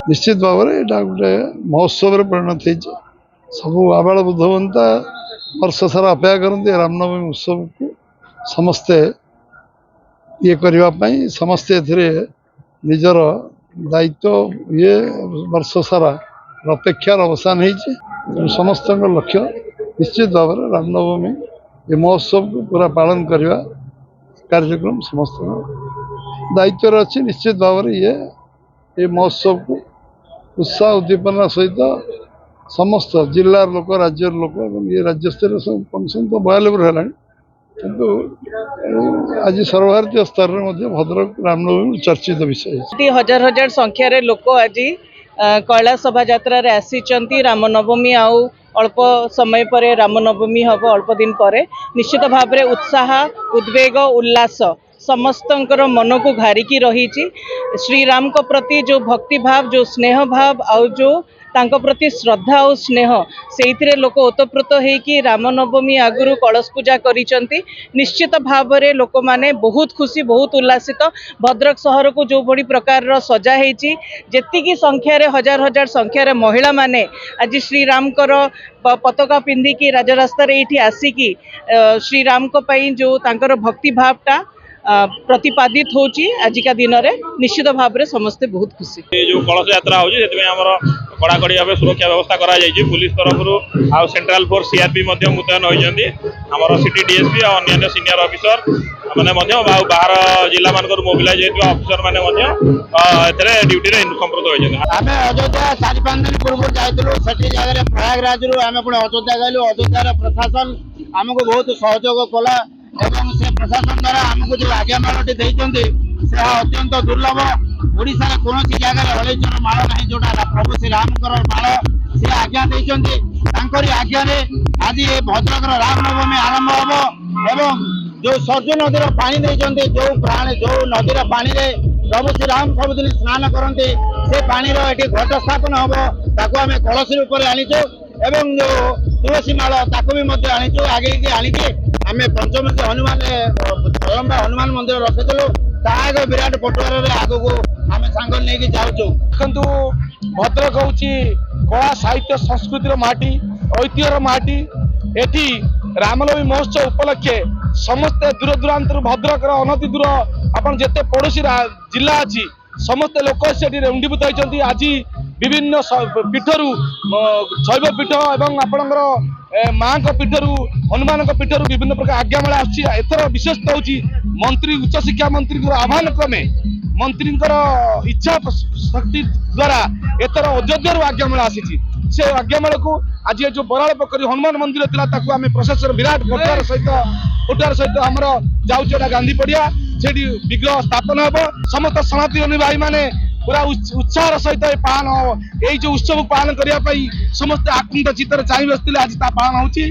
निश्चित भाव में गोटे महोत्सव परिणत हो सब आबाल बुद्धवंता वर्ष सारा अपेक्षा करते रामनवमी उत्सव को समस्ते ये करने समस्ते निजर दायित्व ये वर्ष सारा अपेक्षार अवसान हो समस्त लक्ष्य निश्चित भाव में रामनवमी ये महोत्सव को पूरा पालन करने कार्यक्रम समस्त दायित्व अच्छी निश्चित भाव में ये महोत्सव को उत्साह उद्दीपना सहित समस्त जिलार लोक राज्य लोक ये राज्य स्तर सब फंक्शन तो 92 है किंतु आज सर्वभारतीय स्तर में भद्रक रामनवमी चर्चित विषय हजार हजार संख्यार लोक आज कैलाश शोभा यात्रा आसी रामनवमी आउ अल्प समय पर रामनवमी हम अल्प दिन पर निश्चित भाव में उत्साह उद्वेग उल्लास समस्तंकर मन को घारिकी रही श्रीराम को प्रति जो भक्ति भाव जो स्नेह भाव आउ जो तांको प्रति श्रद्धा और स्नेह से लोक ओतप्रोत होकि रामनवमी आगुरी कलश पूजा करिसेंती। निश्चित भाव में लोक माने बहुत खुशी बहुत उल्लासित भद्रक सहर को जो बड़ी प्रकार सजा होती जी संख्यार हजार हजार संख्यार महिला माने आज श्रीराम पताका पिंधिकी राजरास्तार ये आसिकी श्रीराम को पई जो तांकर भक्ति भावटा प्रतिपादित होची आजिका दिन रे निश्चित भाव में समस्ते बहुत खुशी। जो कलश यात्रा होची कड़ाकड़ी भाव सुरक्षा व्यवस्था करा जायछि पुलिस तरफ आ सेंट्रल फोर्स सीआरपी मुतयन होइछन्ती हमर सिटी डीएसपी और अन्य सीनियर ऑफिसर माने बाहर जिला मानकर मोबिलाइज होइଥିବା ऑफिसर माने एथरे ड्यूटी रे संप्रत होइछन्ती। आमे अयोध्या 4-5 दिन पूर्व जाइतलो सठी जगह रे प्रयागराज रु आमे पुणी अयोध्या गइलु अयोध्या रे प्रशासन हमको बहुत सहयोग कला एवं से प्रशासन द्वारा आमको जो आज्ञामालटी से अत्यंत दुर्लभ ओडिशा रे कौन जगह हलैचर माल ना जोटा प्रभु श्री राम माल से आज्ञा देरी आज्ञा आज ये भद्रक रामनवमी आरंभ हम एवं जो सरजू नदी पानी देते जो प्राणी जो नदी पानी प्रभु श्री राम सबुदिन स्नान करते से पानी घट स्थापन हम ताको आम कलसी रूप आनीचु एवं जो तुलसी माल ताको भी आनीचु आगे आनिके आम पंचमुखी हनुमान लंबा हनुमान मंदिर रखिलु ताग विराट पटुआर आग को आम सांग नहीं जाऊँ। देखु भद्रक हूँ कला साहित्य संस्कृतिर माटी ऐतिह्यर माटी एटी रामनवमी महोत्सव उपलक्षे समस्ते दूर दूरांत भद्रक अनति दूर आपन जिते पड़ोशी जिला अच्छी समस्त लोक से रुंडीभूत होती आज विभिन्न पीठरू शैव पीठ एवं आपणकर माँ पीठरू हनुमान पीठरू विभिन्न प्रकार आज्ञामाला आसर विशेषता हूँ मंत्री उच्च शिक्षा मंत्री आह्वान क्रमे मंत्री इच्छा शक्ति द्वारा एथर अयोध्या आज्ञामाला आसी से आज्ञामाला को आज जो बराल पोखरी हनुमान मंदिर था आम प्रशासन विराट पटुआर सहित आमर जाऊँ गांधी पड़िया से विग्रह स्थापन हम समस्त सनातनी भाई माने पूरा उत्साह सहित पालन यही जो उत्सव पालन करने समस्त आकुंठ चित्तर चाहिए आज पालन होची।